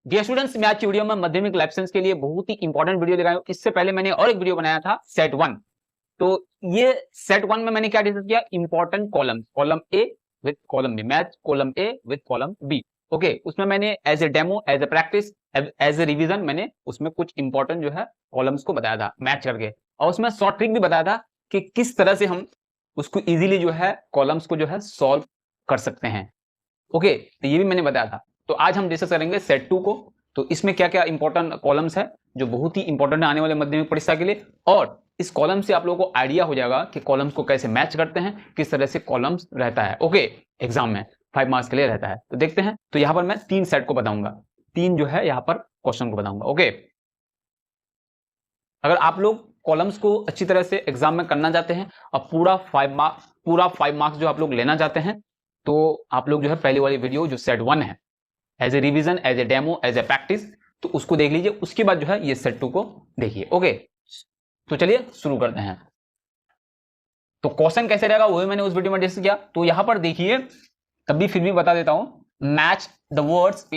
Dear students, मैं आज की वीडियो में माध्यमिक लाइफ साइंस के लिए बहुत ही इंपॉर्टेंट वीडियो लेकर आया हूं। इससे पहले मैंने और एक वीडियो बनाया था सेट 1। तो ये सेट 1 में मैंने क्या डिस्कस किया, important column, column A with column B, match column A with column B. Okay, उसमें मैंने as a demo, as a practice, as a revision मैंने उसमें कुछ इंपॉर्टेंट जो है कॉलम्स को बताया था मैच करके, और उसमें शॉर्ट ट्रिक भी बताया था कि किस तरह से हम उसको इजीली जो है कॉलम्स को जो है सॉल्व कर सकते हैं। ओके, तो ये भी मैंने बताया था। तो आज हम डिस्कस करेंगे सेट 2 को। तो इसमें क्या क्या इंपॉर्टेंट कॉलम्स है जो बहुत ही इंपॉर्टेंट है आने वाले माध्यमिक परीक्षा के लिए, और इस कॉलम से आप लोगों को आइडिया हो जाएगा कि कॉलम्स को कैसे मैच करते हैं, किस तरह से कॉलम्स रहता है। ओके, एग्जाम में 5 मार्क्स के लिए रहता है। तो देखते हैं। तो यहां पर मैं 3 सेट को बताऊंगा, 3 जो है यहां पर क्वेश्चन को बताऊंगा। ओके, अगर आप लोग कॉलम्स को अच्छी तरह से एग्जाम में करना चाहते हैं और पूरा 5 मार्क्स जो आप लोग लेना चाहते हैं, तो आप लोग जो है पहली वाली वीडियो जो सेट 1 है, as a revision, as a demo, as a practice, तो उसको देख लीजिए। उसके बाद जो है ये सेट 2 को देखिए। ओके, तो चलिए शुरू करते हैं। तो क्वेश्चन कैसे रहेगा वो भी मैंने उस वीडियो में डिस्कस किया। तो यहां पर देखिए, तभी फिर भी बता देता हूं, match the words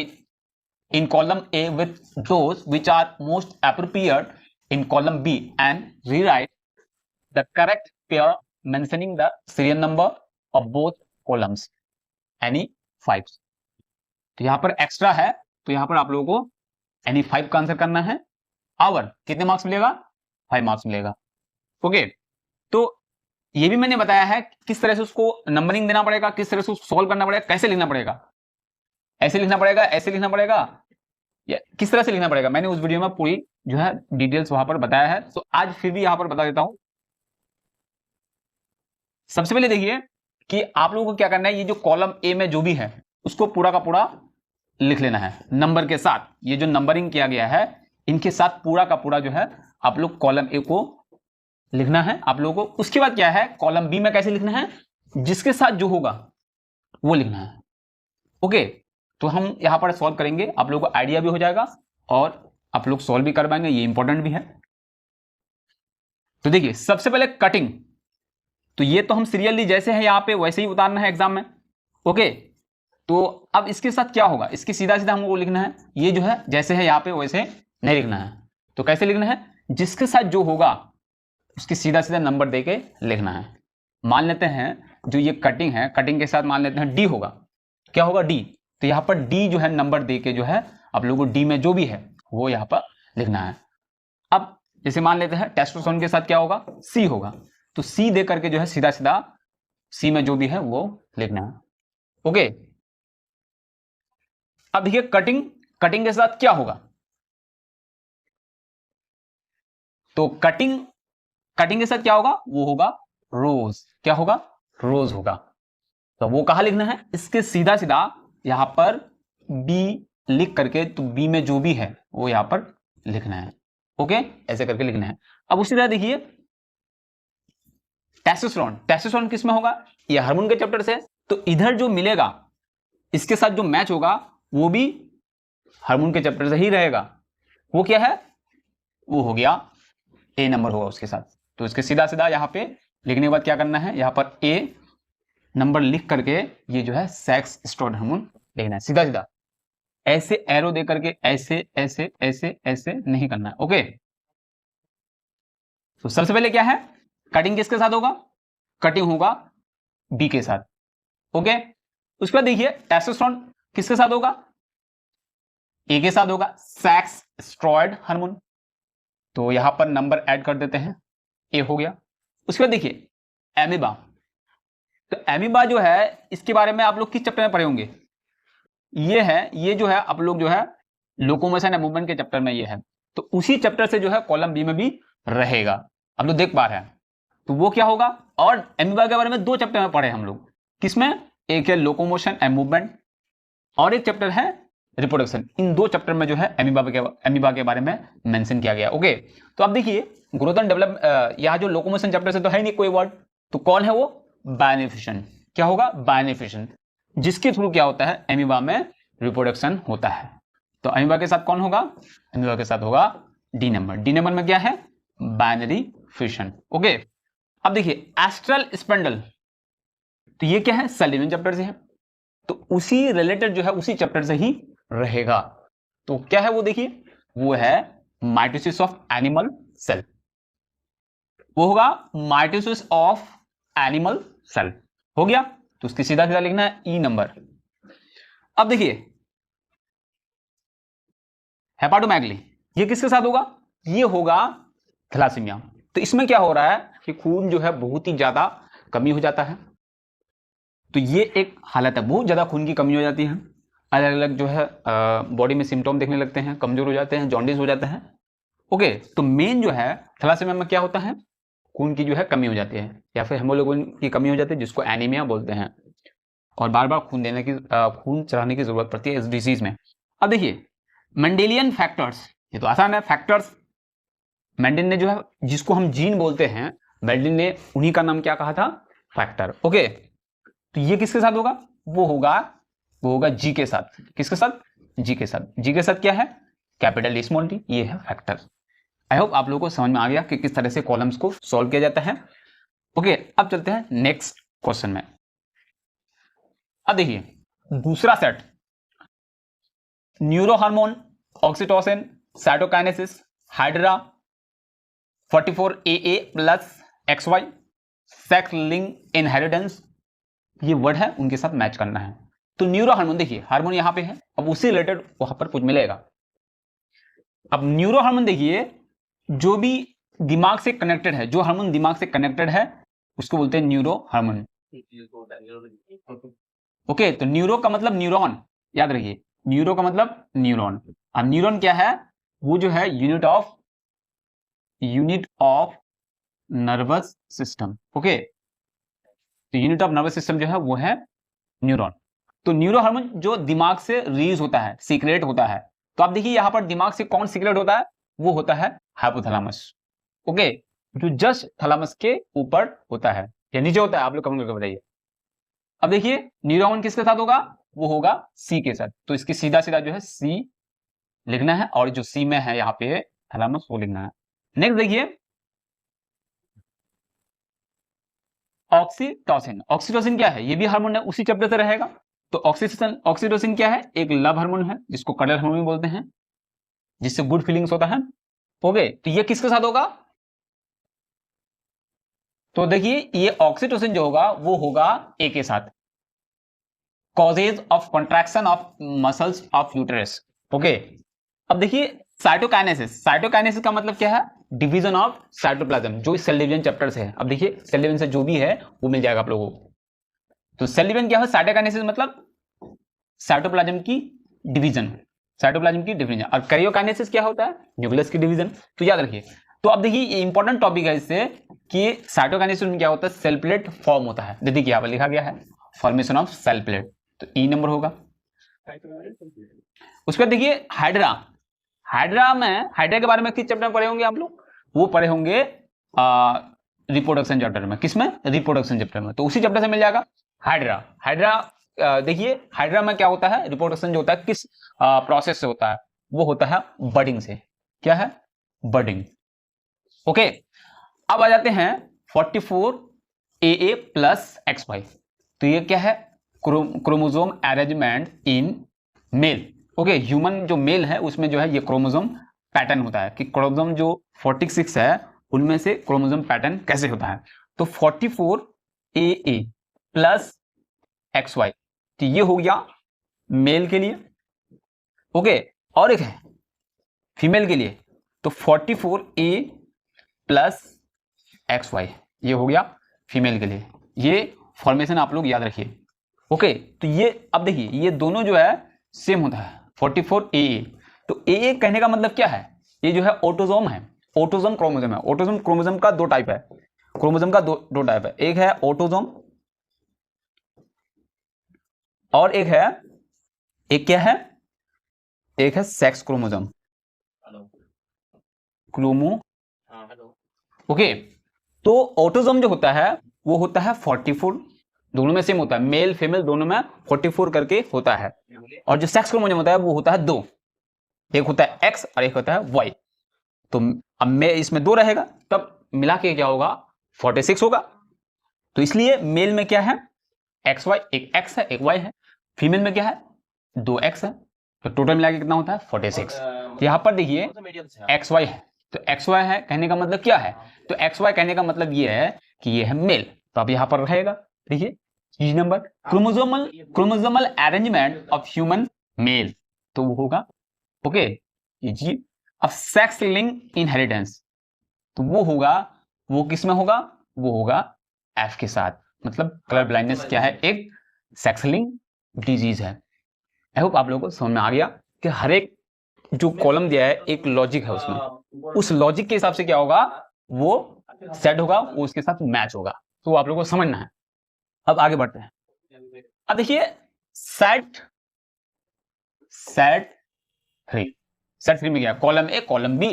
in column A with those which are most appropriate in column B and rewrite the correct pair mentioning the serial number of both columns any 5। तो यहां पर एक्स्ट्रा है, तो यहां पर आप लोगों को any 5 का आंसर करना है। और कितने मार्क्स मिलेगा? 5 मार्क्स मिलेगा। ओके, तो ये भी मैंने बताया है किस तरह से उसको नंबरिंग देना पड़ेगा, किस तरह से उसको सॉल्व करना पड़ेगा, कैसे लिखना पड़ेगा, ऐसे लिखना पड़ेगा, ऐसे लिखना पड़ेगा, या किस तरह से लिखना पड़ेगा, मैंने उस वीडियो में पूरी जो है डिटेल्स वहां पर बताया है। तो आज फिर भी यहां पर बता देता हूं। सबसे पहले देखिए कि आप लोगों को क्या करना है, ये जो कॉलम ए में जो भी है उसको पूरा का पूरा लिख लेना है नंबर के साथ। ये जो नंबरिंग किया गया है इनके साथ पूरा का पूरा जो है आप लोग कॉलम ए को लिखना है आप लोगों को। उसके बाद क्या है, कॉलम बी में कैसे लिखना है, जिसके साथ जो होगा वो लिखना है। ओके, तो हम यहां पर सॉल्व करेंगे, आप लोगों को आइडिया भी हो जाएगा और आप लोग सॉल्व भी कर पाएंगे, ये इंपॉर्टेंट भी है। तो देखिए, सबसे पहले कटिंग, तो ये तो हम सीरियली जैसे है यहां पे वैसे ही उतारना है एग्जाम में। ओके, तो अब इसके साथ क्या होगा, इसके सीधा सीधा हमको लिखना है, ये जो है जैसे है यहां पे वैसे नहीं लिखना है। तो कैसे लिखना है, जिसके साथ जो होगा उसकी सीधा सीधा नंबर देके लिखना है। मान लेते हैं जो ये कटिंग है, कटिंग के साथ मान लेते हैं डी होगा। क्या होगा, डी। तो यहां पर डी जो है नंबर देके जो है आप लोगों को डी में जो भी है वो यहां पर लिखना है। अब जैसे मान लेते हैं टेस्टोस्टेरोन के साथ क्या होगा, सी होगा। तो सी दे करके जो है सीधा सीधा सी में जो भी है वो लिखना है। ओके, अब देखिए कटिंग, कटिंग के साथ क्या होगा, तो कटिंग, कटिंग के साथ क्या होगा, वो होगा रोज। क्या होगा, रोज होगा। तो वो कहां लिखना है, इसके सीधा सीधा यहां पर बी लिख करके, तो बी में जो भी है वो यहां पर लिखना है। ओके, ऐसे करके लिखना है। अब उसी तरह देखिए टेस्टोस्टेरोन, टेस्टोस्टेरोन किस में होगा, ये हार्मोन के चैप्टर से। तो इधर जो मिलेगा इसके साथ जो मैच होगा वो भी हार्मोन के चैप्टर से ही रहेगा। वो क्या है, वो हो गया ए नंबर होगा उसके साथ। तो इसके सीधा सीधा यहां पे लिखने के बाद क्या करना है, यहां पर ए नंबर लिख करके ये जो है सेक्स स्टेरॉयड हार्मोन लिखना है सीधा सीधा, ऐसे एरो दे करके ऐसे ऐसे ऐसे ऐसे नहीं करना है। ओके, तो सबसे पहले क्या है, कटिंग किसके साथ होगा, कटिंग होगा बी के साथ। ओके, उसके बाद देखिए टेस्टोस्टेरोन किसके साथ होगा, ए के साथ होगा, सेक्स स्टेरॉयड हार्मोन। तो यहां पर नंबर ऐड कर देते हैं, ए हो गया। उसके बाद देखिए एमीबा, तो एमीबा जो है इसके बारे में आप लोग किस चैप्टर में पढ़े होंगे, ये है, ये जो है आप लोग जो है लोकोमोशन एंड मूवमेंट के चैप्टर में ये है। तो उसी चैप्टर से जो है कॉलम बी में भी रहेगा, आप लोग देख पा रहे हैं। तो वो क्या होगा, और एमीबा के बारे में 2 चैप्टर में पढ़े हम लोग, किसमें, एक है लोकोमोशन एंड मूवमेंट और एक चैप्टर है रिप्रोडक्शन। इन 2 चैप्टर में जो है एमीबा के बारे में मेंशन किया गया। ओके, तो अब देखिए ग्रोथ एंड डेवलप, यहां जो लोकोमोशन चैप्टर से तो है नहीं कोई वर्ड, तो कौन है वो, बायोनिफिशन। क्या होगा, बायोनिफिशन, जिसके थ्रू क्या होता है, एमीबा में रिप्रोडक्शन होता है। तो एमीबा के साथ कौन होगा, एमीबा के साथ होगा डी नंबर। डी नंबर में क्या है, बाइनरी फिशन। ओके, अब देखिए एस्ट्रल स्पेंडल, तो ये क्या है, सेल डिवीजन चैप्टर से है, तो उसी रिलेटेड जो है उसी चैप्टर से ही रहेगा। तो क्या है वो, देखिए वो है माइटोसिस ऑफ एनिमल सेल, वो होगा माइटोसिस ऑफ एनिमल सेल। हो गया, तो उसकी सीधा सीधा लिखना है ई नंबर। अब देखिए हेपाटोमेगली, ये किसके साथ होगा, ये होगा थैलासीमिया। तो इसमें क्या हो रहा है कि खून जो है बहुत ही ज्यादा कमी हो जाता है, तो ये एक हालत है, बहुत ज्यादा खून की कमी हो जाती है, अलग अलग जो है बॉडी में सिम्टोम देखने लगते हैं, कमजोर हो जाते हैं, जॉन्डिस हो जाता है। ओके, तो मेन जो है थैलासीमिया में क्या होता है, खून की जो है कमी हो जाती है, या फिर हेमोग्लोबिन की कमी हो जाती है, जिसको एनीमिया बोलते हैं, और बार बार खून देने की खून चढ़ाने की जरूरत पड़ती है इस डिजीज में। अब देखिए मेंडेलियन फैक्टर्स, ये तो आसान है, फैक्टर्स मेंडल ने जो है, जिसको हम जीन बोलते हैं, मेंडल ने उन्हीं का नाम क्या कहा था, फैक्टर। ओके, तो ये किसके साथ होगा, वो होगा जी के साथ, किसके साथ, जी के साथ। जी के साथ क्या है, कैपिटल डी स्मॉल डी, ये है फैक्टर। आई होप आप लोगों को समझ में आ गया कि किस तरह से कॉलम्स को सॉल्व किया जाता है। ओके, अब चलते हैं नेक्स्ट क्वेश्चन में। अब देखिए दूसरा set, neuro hormone, oxytocin, cytokinesis, hydra, 44AA plus XY, sex link inheritance, ये वर्ड है उनके साथ मैच करना है। तो न्यूरो हार्मोन, देखिए हार्मोन यहां पे है, अब उससे रिलेटेड वहां पर कुछ मिलेगा। अब न्यूरो हार्मोन देखिए, जो भी दिमाग से कनेक्टेड है, जो हार्मोन दिमाग से कनेक्टेड है उसको बोलते हैं न्यूरो हार्मोन। ओके, तो न्यूरो का मतलब न्यूरॉन, याद रखिए न्यूरो का मतलब न्यूरॉन। अब न्यूरॉन क्या है, वो जो है unit of nervous system. Okay, तो यूनिट ऑफ नर्वस सिस्टम जो है वो है न्यूरॉन। तो न्यूरो हार्मोन जो दिमाग से रिलीज होता है, सीक्रेट होता है, तो आप देखिए यहां पर दिमाग से कौन सीक्रेट होता है, वो होता है हाइपोथैलेमस। ओके, जो जस्ट थैलेमस के ऊपर होता है या नीचे होता है, आप लोग कमेंट करके बताइए। अब देखिए न्यूरो हार्मोन किसके साथ होगा, वो होगा सी के साथ, तो इसकी सीधा सीधा जो है सी लिखना है, और जो सी में है यहाँ पे थैलेमस वो लिखना है। नेक्स्ट देखिए ऑक्सीटोसिन। ऑक्सीटोसिन क्या है, ये भी हार्मोन है, उसी चैप्टर से रहेगा। तो ऑक्सीटोसिन क्या है, एक लव हार्मोन है, जिसको कडल हार्मोन बोलते हैं, जिससे गुड फीलिंग्स होता है। ओके, तो ये किसके साथ होगा, तो देखिए ये ऑक्सीटोसिन जो होगा वो होगा ए के साथ, causes of contraction of muscles of uterus. Okay, अब देखिए साइटोकाइनेसिस, साइटोकाइनेसिस का मतलब क्या है, डिवीजन ऑफ साइटोप्लाज्म, जो इस सेल डिवीजन चैप्टर से है। अब देखिए सेल डिवीजन से जो भी है वो मिल जाएगा आप लोगों को। तो सेल डिवीजन क्या है, साइटोकाइनेसिस मतलब साइटोप्लाज्म की डिवीजन, साइटोप्लाज्म की डिवीजन। और कैरियोकाइनेसिस क्या होता है, न्यूक्लियस की डिवीजन। तो याद रखिए, तो अब देखिए ये इंपॉर्टेंट टॉपिक है इससे कि साइटोकाइनेसिस में क्या होता है, सेल प्लेट फॉर्म होता है। देखिए यहाँ पर लिखा गया है फॉर्मेशन ऑफ सेल प्लेट, तो ई नंबर होगा। उसके बाद देखिए हाइड्रा, हाइड्रा के बारे में किस चैप्टर में पढ़े होंगे आप लोग, वो पढ़े होंगे रिप्रोडक्शन चैप्टर में। किसमें, रिप्रोडक्शन चैप्टर में, तो उसी चैप्टर से मिल जाएगा हाइड्रा। देखिए हाइड्रा में क्या होता है, रिप्रोडक्शन जो होता है किस प्रोसेस से होता है, वो होता है बडिंग से। क्या है, बडिंग। ओके, अब आ जाते हैं 44AA प्लस XY। तो ये क्या है, chromosome arrangement in male. Okay, human जो मेल है उसमें जो है ये क्रोमोसोम पैटर्न होता है, कि क्रोमोसोम जो 46 है उनमें से क्रोमोसोम पैटर्न कैसे होता है। तो 44AA प्लस XY, तो ये हो गया मेल के लिए। ओके, और एक है फीमेल के लिए, तो 44A प्लस XY, ये हो गया फीमेल के लिए। ये फॉर्मेशन आप लोग याद रखिए। ओके, तो ये अब देखिए ये दोनों जो है सेम होता है 44AA। तो AA कहने का मतलब क्या है, ये जो है ऑटोसोम है, ऑटोसोम क्रोमोसोम है। ऑटोसोम क्रोमोसोम का दो टाइप है, क्रोमोसोम का दो टाइप है, एक है ऑटोसोम और एक क्या है, एक है सेक्स क्रोमोसोम, क्रोमो। ओके, तो ऑटोसोम जो होता है वो होता है 44, दोनों में सेम होता है, मेल फीमेल दोनों में 44 करके होता है। और जो सेक्स क्रोमोसोम होता है वो होता है दो, एक होता है X और एक होता है Y। तो अब में इसमें दो रहेगा, तब मिला के क्या होगा, 46 होगा। तो इसलिए मेल में क्या है XY, एक X है एक Y है, फीमेल में क्या है 2X है। तो टोटल मिला के कितना होता है 46। यहाँ पर देखिए एक्स वाई है, तो एक्स वाई है कहने का मतलब क्या है, तो एक्स वाई कहने का मतलब ये है कि ये है मेल, तो अब यहाँ पर रहेगा। देखिए चीज number chromosomal arrangement of human male, तो वो होगा ओके जी। अब सेक्स लिंक इनहेरिटेंस, तो वो होगा, वो किस में होगा, वो होगा एफ के साथ, मतलब कलर ब्लाइंडनेस क्या है, एक सेक्स लिंक डिजीज है। आई होप आप लोगों को समझ में आ गया कि हर एक जो कॉलम दिया है एक लॉजिक है उसमें, उस लॉजिक के हिसाब से क्या होगा वो सेट होगा, वो उसके साथ मैच होगा, तो आप लोगों को समझना है। अब आगे बढ़ते हैं। अब देखिए सेट थ्री में गया column A column B,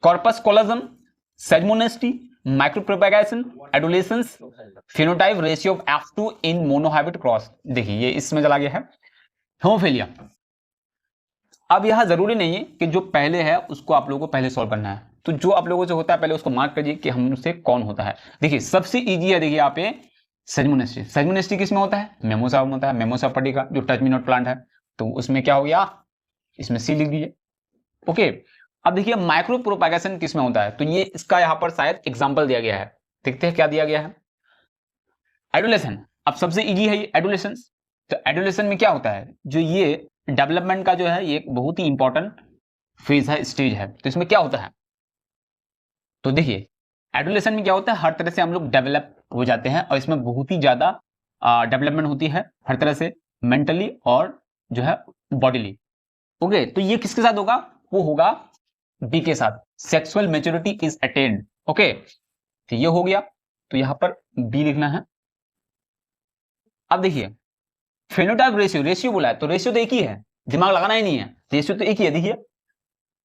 corpus callosum, सेगमोनेस्टी, micropropagation, adolescence, phenotype ratio of F2 in monohybrid cross. देखिए ये इसमें चला गया है हेमोफिलिया। अब यह जरूरी नहीं है कि जो पहले है उसको आप लोगों को पहले सॉल्व करना है, तो जो आप लोगों से होता है पहले उसको मार्क करिए कि हमसे कौन होता है। देखिए सबसे इजी है, देखिए यहाँ पे सेगमोनेस्टी। सेगमोनेस्टी किसमें होता है, मेमोसा में होता है, मेमोसा पट्टी का जो टच मी नॉट प्लांट है, तो उसमें क्या हो गया, इसमें सी लिख दीजिए ओके। अब देखिए माइक्रो प्रोपेगेशन किस में होता है, तो ये इसका यहाँ पर शायद एग्जांपल दिया गया है, देखते हैं क्या दिया गया है। एडोलेशन, अब सबसे इजी है ये एडोलेशन। तो एडोलेशन में क्या होता है, जो ये डेवलपमेंट का जो है ये एक बहुत ही इंपॉर्टेंट फेज है, स्टेज है। तो इसमें क्या होता है, तो देखिए एडोलेशन में क्या होता है, हर तरह से हम लोग डेवलप हो जाते हैं और इसमें बहुत ही ज्यादा डेवलपमेंट होती है हर तरह से, मेंटली और जो है बॉडीली ओके। तो ये किसके साथ होगा, वो होगा बी के साथ, sexual maturity is attend okay. तो ये हो गया, तो यहां पर बी लिखना है। अब देखिए फेनोटाइप रेशियो, रेशियो बोला है तो रेशियो तो एक ही है, दिमाग लगाना ही नहीं है, रेशियो तो एक ही है। देखिए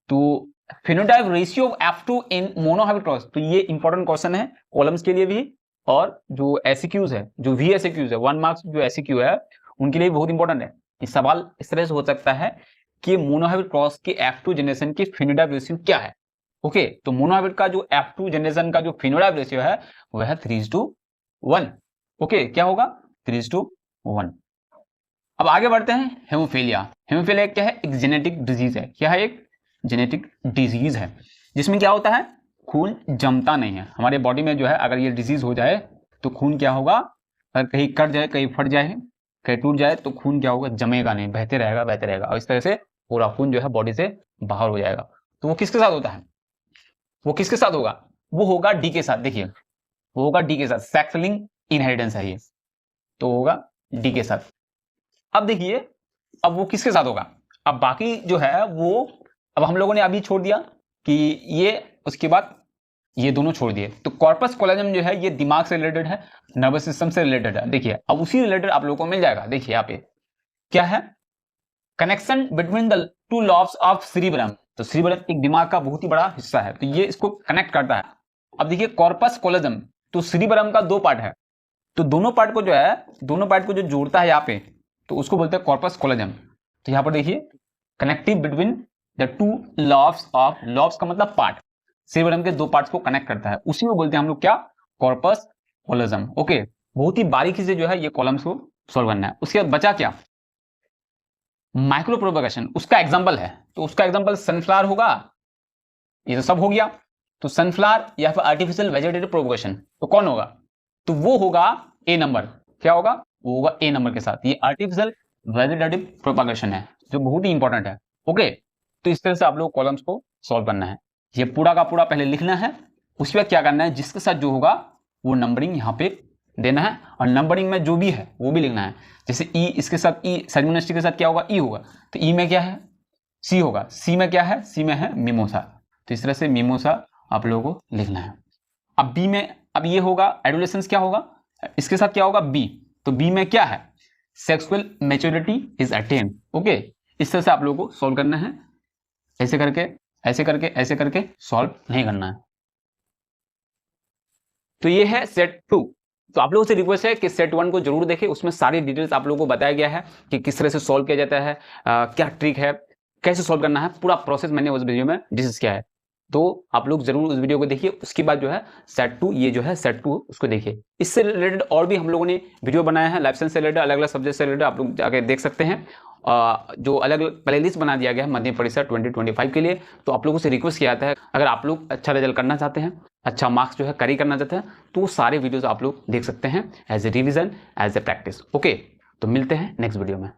तो phenotype ratio of F2 in monohybrid cross, तो ये इंपॉर्टेंट क्वेश्चन है कॉलम्स के लिए भी, और जो एसक्यूज है, जो वी एसक्यूज है 1 मार्क्स जो एसक्यू है उनके लिए बहुत इंपॉर्टेंट है। इस सवाल इस तरह से हो सकता है कि मोनोहाइब्रिड क्रॉस के F2 जनरेशन की फेनोटाइप रेशियो क्या है ओके। तो मोनोहाइब्रिड का जो F2 जनरेशन का जो फेनोटाइप रेशियो है वह है 3:1 ओके। क्या होगा 3:1। अब आगे बढ़ते हैं हेमोफीलिया। हेमोफीलिया क्या है, एक जेनेटिक डिजीज है, क्या है, एक जेनेटिक डिजीज है जिसमें क्या होता है, खून जमता नहीं है हमारे बॉडी में जो है। अगर ये डिजीज हो जाए तो खून क्या होगा, अगर कहीं कट जाए, कहीं फट जाए, कहीं टूट जाए तो खून क्या होगा, जमेगा नहीं, बहते रहेगा और इस तरह से पूरा खून जो है बॉडी से बाहर हो जाएगा। तो वो किसके साथ होता है, वो किसके साथ होगा, वो होगा डी के साथ। देखिए वो होगा डी के साथ, सेक्स लिंक इनहेरिटेंस है ये, तो होगा डी के साथ। अब देखिए अब वो किसके साथ होगा, अब बाकी जो है वो अब हम लोगों ने अभी छोड़ दिया कि ये, उसके बाद ये दोनों छोड़ दिए। तो कॉर्पस कोलोजम जो है ये दिमाग से रिलेटेड है, नर्वस सिस्टम से रिलेटेड है। देखिए अब उसी रिलेटेड आप लोगों को मिल जाएगा। देखिए यहाँ पे क्या है, connection between the two lobes of cerebrum. तो सेरिब्रम एक दिमाग का बहुत ही बड़ा हिस्सा है, तो ये इसको कनेक्ट करता है। अब देखिए कॉर्पस कोलोजम, तो सेरिब्रम का 2 पार्ट है, तो दोनों पार्ट को जो है, दोनों पार्ट को जो जोड़ता है यहाँ पे, तो उसको बोलते हैं कॉर्पस कोलोजम। तो यहाँ पर देखिए connective between the 2 lobes of, lobes का मतलब पार्ट, सेरिब्रम के 2 पार्ट्स को कनेक्ट करता है, उसी को बोलते हैं हम लोग क्या, कॉर्पस कोलोजम ओके। बहुत ही बारीकी से जो है ये कॉलम्स को सॉल्व करना है। उसके बाद बचा क्या, माइक्रो प्रोपेगेशन, उसका एग्जांपल है, तो उसका एग्जांपल सनफ्लावर होगा, ये तो सब हो गया। तो सनफ्लावर या फिर आर्टिफिशियल वेजिटेटिव प्रोपेगेशन, तो कौन होगा, तो वो होगा ए नंबर। क्या होगा, वो होगा ए नंबर के साथ, ये आर्टिफिशियल वेजिटेटिव प्रोपेगेशन है जो बहुत ही इंपॉर्टेंट है ओके। तो इस तरह से आप लोग कॉलम्स को सॉल्व करना है, ये पूरा का पूरा पहले लिखना है, उसके बाद क्या करना है, जिसके साथ जो होगा वो नंबरिंग यहाँ पे देना है, और नंबरिंग में जो भी है वो भी लिखना है। जैसे ई, इसके साथ ई, सेगमोनेस्टी के साथ क्या होगा, ई होगा, तो ई में क्या है, सी होगा, सी में क्या है, सी में है मिमोसा। तो इस तरह से मिमोसा आप लोगों को लिखना है। अब बी में, अब ये होगा एडोलेसेंस, क्या होगा, इसके साथ क्या होगा बी, तो बी में क्या है, sexual maturity is attend okay. इस तरह से आप लोगों को सॉल्व करना है, ऐसे करके ऐसे करके ऐसे करके सॉल्व नहीं करना है। तो ये है सेट 2। तो आप लोगों से रिक्वेस्ट है कि सेट 1 को जरूर देखें, उसमें सारी डिटेल्स आप लोगों को बताया गया है कि किस तरह से सॉल्व किया जाता है, क्या ट्रिक है, कैसे सॉल्व करना है, पूरा प्रोसेस मैंने उस वीडियो में डिस्कस किया है। तो आप लोग जरूर उस वीडियो को देखिए। उसके बाद जो है सेट 2, ये जो है सेट 2 उसको देखिए। इससे रिलेटेड और भी हम लोगों ने वीडियो बनाया है, लाइफ साइंस से रिलेटेड, अलग अलग सब्जेक्ट से रिलेटेड, आप लोग जाके देख सकते हैं। जो अलग अलग प्लेलिस्ट बना दिया गया है मध्य परीक्षा 2025 के लिए। तो आप लोगों से रिक्वेस्ट किया जाता है, अगर आप लोग अच्छा रिजल्ट करना चाहते हैं, अच्छा मार्क्स जो है कैरी करना चाहते हैं, तो सारे वीडियोस आप लोग देख सकते हैं as a revision, as a practice. Okay, तो मिलते हैं नेक्स्ट वीडियो में।